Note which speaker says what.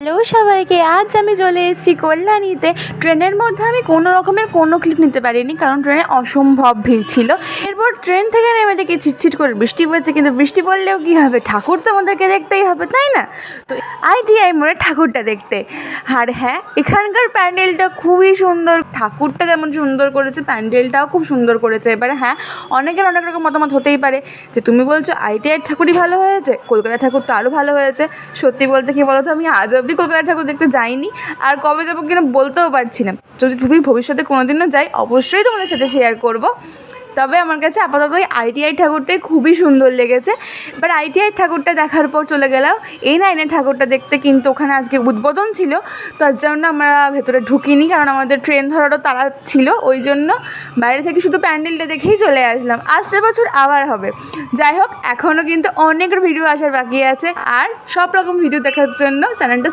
Speaker 1: Hello সবাইকে, আজ আমি চলে এসেছি কল্যাণীতে। ট্রেনের মধ্যে আমি কোনো রকমের কোনো ক্লিপ নিতে পারিনি, কারণ ট্রেনে অসম্ভব ভিড় ছিল। এরপর ট্রেন থেকে নেমে দেখি ছিটছিট করে বৃষ্টি পড়ছে, কিন্তু বৃষ্টি পড়লেও কী হবে, ঠাকুর তো আমাদেরকে দেখতেই হবে, তাই না? তো ITI মোড়ে ঠাকুরটা দেখতে। আর হ্যাঁ, এখানকার প্যান্ডেলটা খুবই সুন্দর। ঠাকুরটা যেমন সুন্দর করেছে, প্যান্ডেলটাও খুব সুন্দর করেছে। এবারে হ্যাঁ, অনেকের অনেক রকম মতামত হতেই পারে যে তুমি বলছো ITI ঠাকুরই ভালো হয়েছে, কলকাতার ঠাকুরটা আরও ভালো হয়েছে। সত্যি বলতে কি বলো তো, আমি আজ অবধি কলকাতার ঠাকুর দেখতে যাইনি, আর কবে যাবো কিনা বলতেও পারছি না। যদি তুমি ভবিষ্যতে কোনোদিনও যাই, অবশ্যই তোমাদের সাথে শেয়ার করব। তবে আমার কাছে আপাতত ওই ITI ঠাকুরটাই খুবই সুন্দর লেগেছে। এবার ITI ঠাকুরটা দেখার পর চলে গেলাম A9 ঠাকুরটা দেখতে, কিন্তু ওখানে আজকে উদ্বোধন ছিল, তার জন্য আমরা ভেতরে ঢুকিনি, কারণ আমাদের ট্রেন ধরারও তাড়া ছিল। ওই জন্য বাইরে থেকে শুধু প্যান্ডেলটা দেখেই চলে আসলাম। আসছে বছর আবার হবে। যাই হোক, এখনও কিন্তু অনেক ভিডিও আসার বাকি আছে, আর সব রকম ভিডিও দেখার জন্য চ্যানেলটা